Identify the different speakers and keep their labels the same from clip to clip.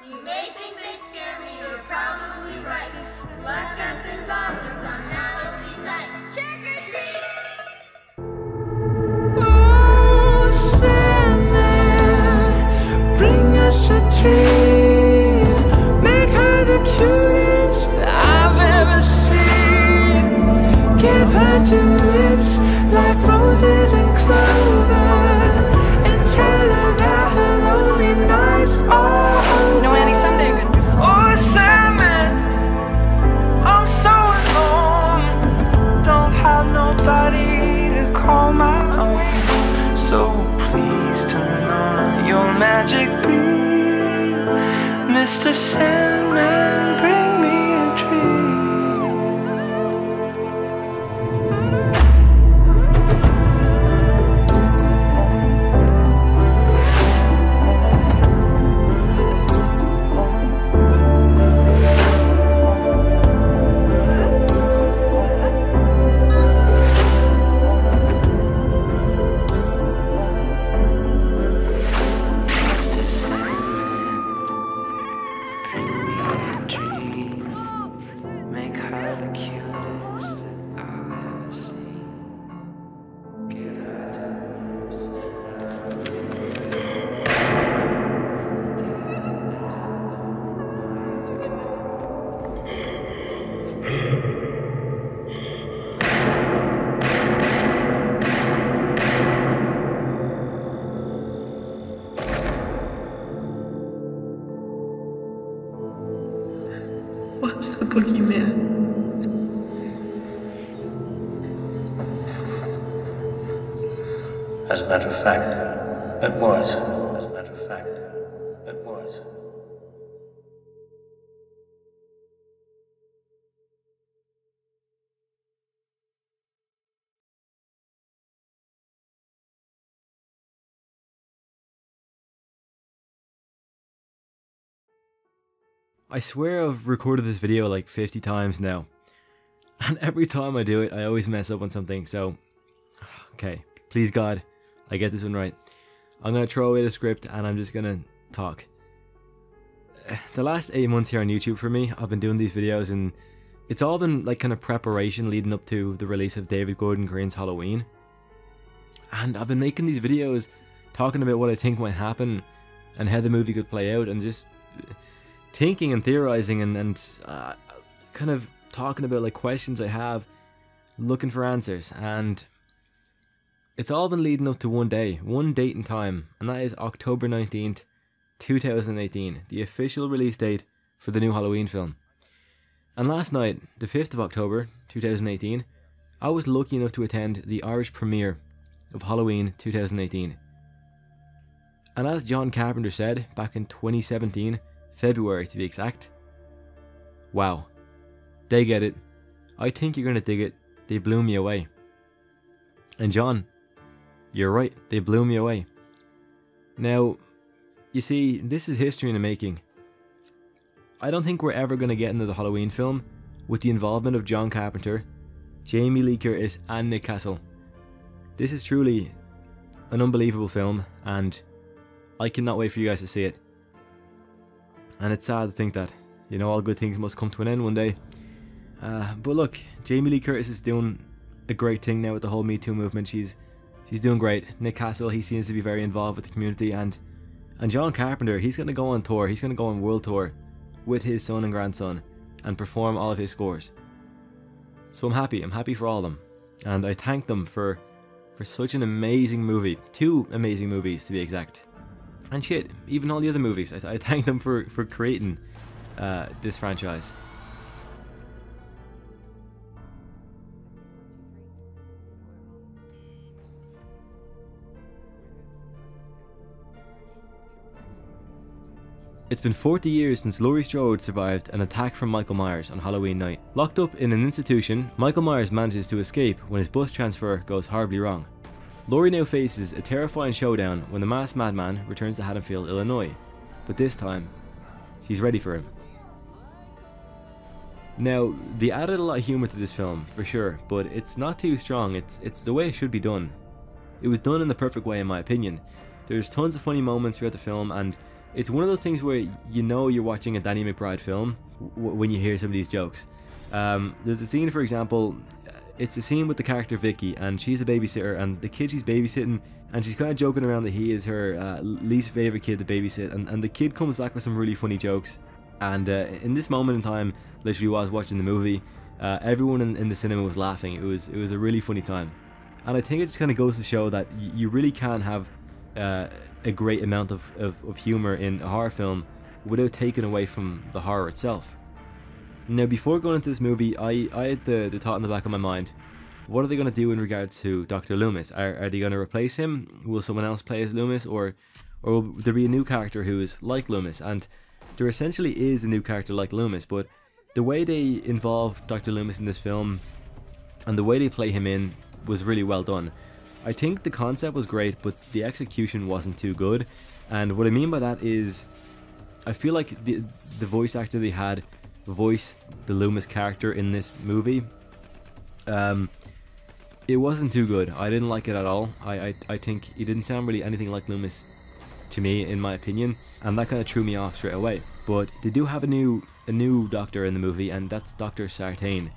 Speaker 1: You may think they scare me, you're probably right. Black cats and goblins on Halloween night. Trick or treat!
Speaker 2: Oh, Sandman, bring us a dream. Make her the cutest I've ever seen. Give her two lips like roses and clover, and tell her that her lonely nights are over.
Speaker 3: No, Annie, someday you're gonna do this.
Speaker 2: Oh, Sandman, I'm so alone. Don't have nobody to call my own. So please turn on your magic beam. Mr. Sandman, bring me a dream.
Speaker 4: What's the boogeyman?
Speaker 5: As a matter of fact, it was. As a matter of fact, it was.
Speaker 6: I swear I've recorded this video like 50 times now, and every time I do it I always mess up on something, so okay, please God, I get this one right. I'm gonna throw away the script and I'm just gonna talk. The last 8 months here on YouTube for me, I've been doing these videos and it's all been like kind of preparation leading up to the release of David Gordon Green's Halloween, and I've been making these videos talking about what I think might happen and how the movie could play out, and just thinking and theorizing and kind of talking about like questions I have, looking for answers, and it's all been leading up to one day, one date and time, and that is October 19th, 2018, the official release date for the new Halloween film. And last night, the 5th of October 2018, I was lucky enough to attend the Irish premiere of Halloween 2018. And as John Carpenter said back in 2017, February to be exact, wow, they get it. I think you're gonna dig it. They blew me away. And John, you're right, they blew me away. Now, you see, this is history in the making. I don't think we're ever gonna get into the Halloween film with the involvement of John Carpenter, Jamie Lee Curtis and Nick Castle. This is truly an unbelievable film, and I cannot wait for you guys to see it. And it's sad to think that, you know, all good things must come to an end one day. But look, Jamie Lee Curtis is doing a great thing now with the whole Me Too movement. She's doing great. Nick Castle, he seems to be very involved with the community, and John Carpenter, he's going to go on tour. He's going to go on world tour with his son and grandson and perform all of his scores. So I'm happy for all of them, and I thank them for such an amazing movie. 2 amazing movies to be exact. And shit, even all the other movies, I thank them for creating this franchise. It's been 40 years since Laurie Strode survived an attack from Michael Myers on Halloween night. Locked up in an institution, Michael Myers manages to escape when his bus transfer goes horribly wrong. Laurie now faces a terrifying showdown when the masked madman returns to Haddonfield, Illinois, but this time, she's ready for him. Now, they added a lot of humour to this film, for sure, but it's not too strong. It's the way it should be done. It was done in the perfect way in my opinion. There's tons of funny moments throughout the film, and it's one of those things where you know you're watching a Danny McBride film when you hear some of these jokes. There's a scene, for example, it's a scene with the character Vicky, and she's a babysitter, and the kid she's babysitting, and she's kind of joking around that he is her least favorite kid to babysit, and the kid comes back with some really funny jokes. And in this moment in time, literally while I was watching the movie, everyone in the cinema was laughing. It was a really funny time, and I think it just kind of goes to show that you really can have a great amount of humor in a horror film without taking away from the horror itself. Now, before going into this movie, I had the thought in the back of my mind, what are they going to do in regards to Dr. Loomis? Are they going to replace him? Will someone else play as Loomis, or will there be a new character who is like Loomis? And there essentially is a new character like Loomis, but the way they involve Dr. Loomis in this film and the way they play him in was really well done. I think the concept was great, but the execution wasn't too good. And what I mean by that is, I feel like the voice actor they had voice the Loomis character in this movie, it wasn't too good. I didn't like it at all. I think he didn't sound really anything like Loomis to me, in my opinion, and that kind of threw me off straight away. But they do have a new doctor in the movie, and that's Dr. Sartain.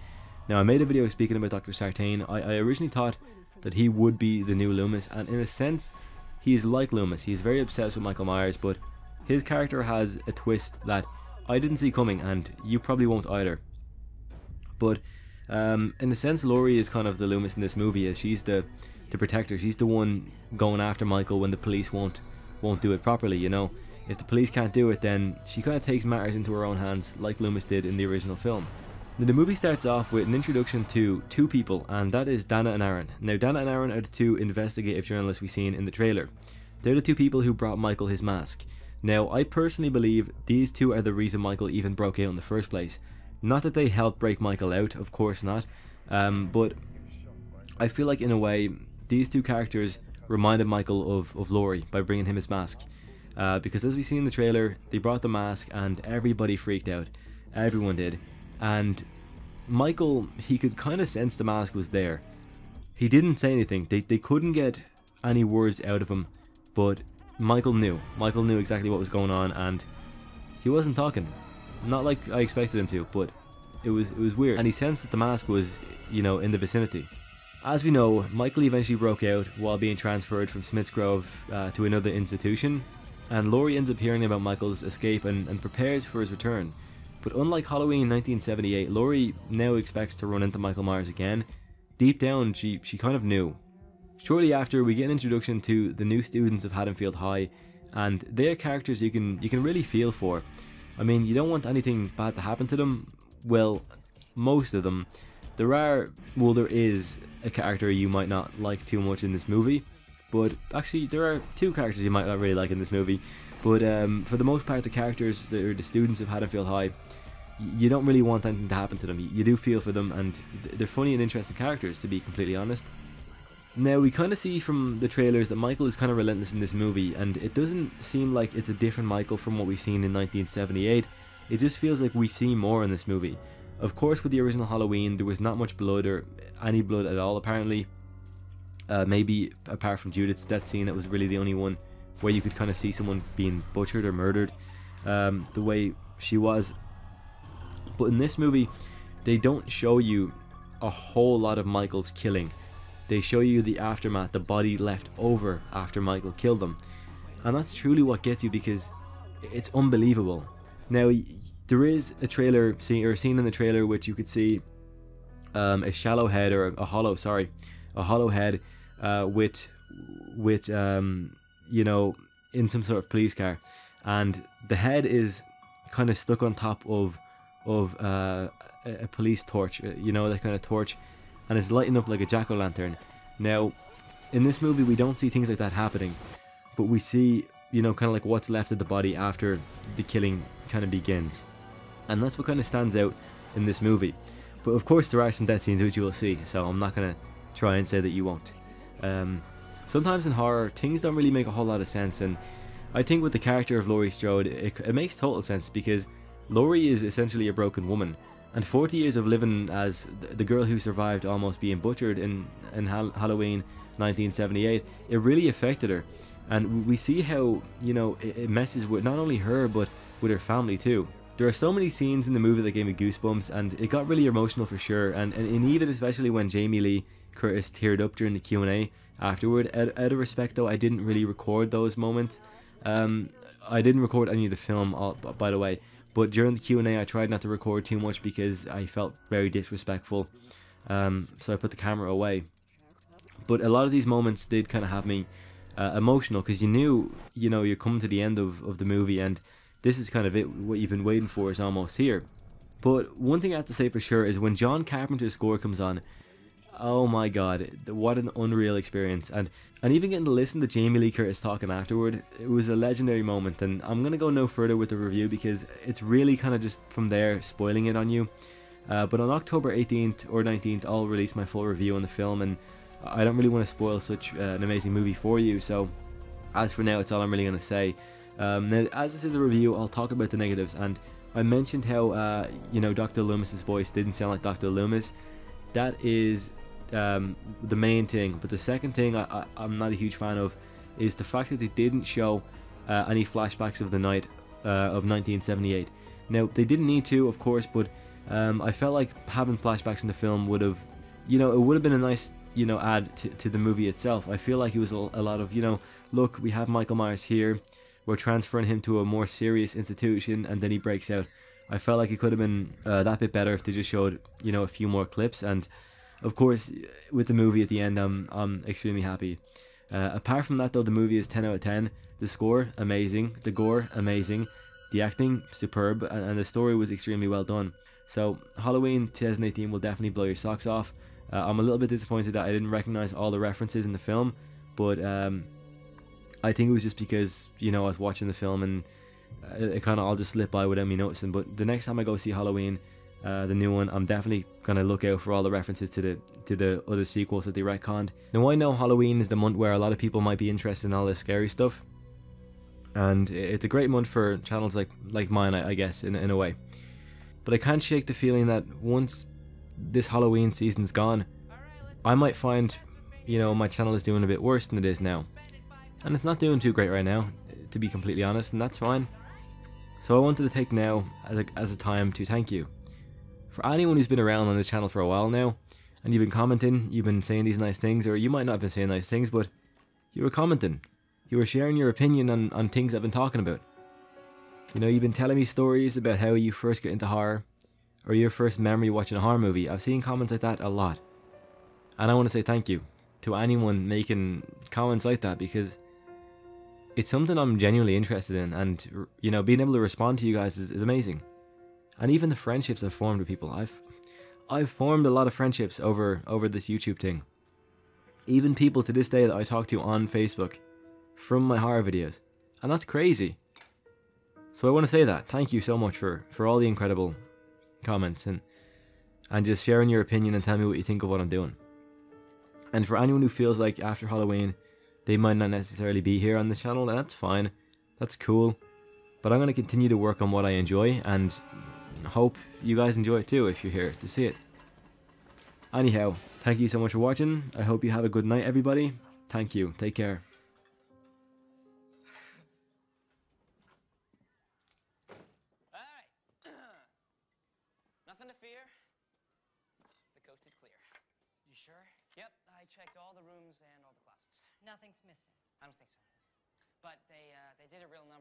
Speaker 6: Now, I made a video speaking about Dr. Sartain. I originally thought that he would be the new Loomis, and in a sense, he's like Loomis. He's very obsessed with Michael Myers, but his character has a twist that I didn't see coming, and you probably won't either. But in a sense, Laurie is kind of the Loomis in this movie, as she's the protector. She's the one going after Michael when the police won't do it properly, you know. If the police can't do it, then she kind of takes matters into her own hands, like Loomis did in the original film. Now, the movie starts off with an introduction to two people, and that is Dana and Aaron. Now, Dana and Aaron are the two investigative journalists we've seen in the trailer. They're the two people who brought Michael his mask. Now, I personally believe these two are the reason Michael even broke out in the first place. Not that they helped break Michael out, of course not, but I feel like in a way, these two characters reminded Michael of Laurie by bringing him his mask. Because as we see in the trailer, they brought the mask and everybody freaked out. Everyone did. And Michael, he could kind of sense the mask was there. He didn't say anything. They couldn't get any words out of him, but Michael knew. Michael knew exactly what was going on, and he wasn't talking. Not like I expected him to, but it was weird. And he sensed that the mask was, you know, in the vicinity. As we know, Michael eventually broke out while being transferred from Smith's Grove to another institution, and Laurie ends up hearing about Michael's escape and prepares for his return. But unlike Halloween 1978, Laurie now expects to run into Michael Myers again. Deep down, she kind of knew. Shortly after, we get an introduction to the new students of Haddonfield High, and they are characters you can really feel for. I mean, you don't want anything bad to happen to them. Well, most of them. There is a character you might not like too much in this movie, but actually there are two characters you might not really like in this movie. But for the most part, the characters that are the students of Haddonfield High, you don't really want anything to happen to them. You do feel for them, and they're funny and interesting characters, to be completely honest. Now, we kind of see from the trailers that Michael is kind of relentless in this movie, and it doesn't seem like it's a different Michael from what we've seen in 1978. It just feels like we see more in this movie. Of course, with the original Halloween, there was not much blood, or any blood at all, apparently. Maybe apart from Judith's death scene, it was really the only one where you could kind of see someone being butchered or murdered the way she was. But in this movie, they don't show you a whole lot of Michael's killing. They show you the aftermath, the body left over after Michael killed them. And that's truly what gets you, because it's unbelievable. Now, there is a trailer scene, or a scene in the trailer which you could see a shallow head, or a hollow head with you know, in some sort of police car, and the head is kind of stuck on top of a police torch, you know, that kind of torch, and it's lighting up like a jack-o'-lantern. Now, in this movie, we don't see things like that happening, but we see, you know, kind of like what's left of the body after the killing kind of begins, and that's what kind of stands out in this movie. But of course, there are some death scenes which you will see, so I'm not gonna try and say that you won't. Sometimes in horror, things don't really make a whole lot of sense, and I think with the character of Laurie Strode, it makes total sense, because Laurie is essentially a broken woman, and 40 years of living as the girl who survived almost being butchered in Halloween 1978, it really affected her. And we see how, you know, it messes with not only her but with her family too. There are so many scenes in the movie that gave me goosebumps, and it got really emotional for sure. And even especially when Jamie Lee Curtis teared up during the Q&A afterward. Out of respect though, I didn't really record those moments. I didn't record any of the film, by the way, but during the Q&A I tried not to record too much because I felt very disrespectful. So I put the camera away. But a lot of these moments did kind of have me emotional, because you know, you're coming to the end of the movie, and this is kind of it. What you've been waiting for is almost here. But one thing I have to say for sure is when John Carpenter's score comes on, oh my god, what an unreal experience. And even getting to listen to Jamie Lee Curtis talking afterward, it was a legendary moment. And I'm going to go no further with the review because it's really kind of just from there spoiling it on you. But on October 18th or 19th, I'll release my full review on the film, and I don't really want to spoil such an amazing movie for you. So as for now, it's all I'm really going to say. Now, as this is a review, I'll talk about the negatives. And I mentioned how, you know, Dr. Loomis's voice didn't sound like Dr. Loomis. That is the main thing. But the second thing I'm not a huge fan of is the fact that they didn't show any flashbacks of the night of 1978. Now, they didn't need to, of course, but I felt like having flashbacks in the film would have, you know, it would have been a nice, you know, add to the movie itself. I feel like it was a lot of, you know, look, we have Michael Myers here, we're transferring him to a more serious institution, and then he breaks out. I felt like it could have been that bit better if they just showed, you know, a few more clips. And of course, with the movie at the end, I'm extremely happy. Apart from that though, the movie is 10 out of 10. The score, amazing. The gore, amazing. The acting, superb. And the story was extremely well done. So Halloween 2018 will definitely blow your socks off. I'm a little bit disappointed that I didn't recognize all the references in the film, but I think it was just because, you know, I was watching the film and it kind of all just slipped by without me noticing. But the next time I go see Halloween, the new one, I'm definitely gonna look out for all the references to the other sequels that they retconned. Now, I know Halloween is the month where a lot of people might be interested in all this scary stuff, and it's a great month for channels like mine, I guess, in a way. But I can't shake the feeling that once this Halloween season's gone, I might find, you know, my channel is doing a bit worse than it is now. And it's not doing too great right now, to be completely honest, and that's fine. So I wanted to take now as a time to thank you. For anyone who's been around on this channel for a while now, and you've been commenting, you've been saying these nice things, or you might not have been saying nice things, but you were commenting. You were sharing your opinion on things I've been talking about. You know, you've been telling me stories about how you first got into horror, or your first memory watching a horror movie. I've seen comments like that a lot. And I want to say thank you to anyone making comments like that, because it's something I'm genuinely interested in, and, you know, being able to respond to you guys is amazing. And even the friendships I've formed with people, I've formed a lot of friendships over this YouTube thing. Even people to this day that I talk to on Facebook from my horror videos, and that's crazy. So I want to say that thank you so much for all the incredible comments and just sharing your opinion and telling me what you think of what I'm doing. And for anyone who feels like after Halloween they might not necessarily be here on this channel, and that's fine, that's cool. But I'm going to continue to work on what I enjoy, and hope you guys enjoy it too if you're here to see it. Anyhow, thank you so much for watching. I hope you have a good night, everybody. Thank you. Take care.
Speaker 3: Alright. Nothing to fear. The coast is clear. You sure? Yep, I checked all the rooms and all the closets.
Speaker 7: Nothing's missing.
Speaker 3: I don't think so. But they did a real number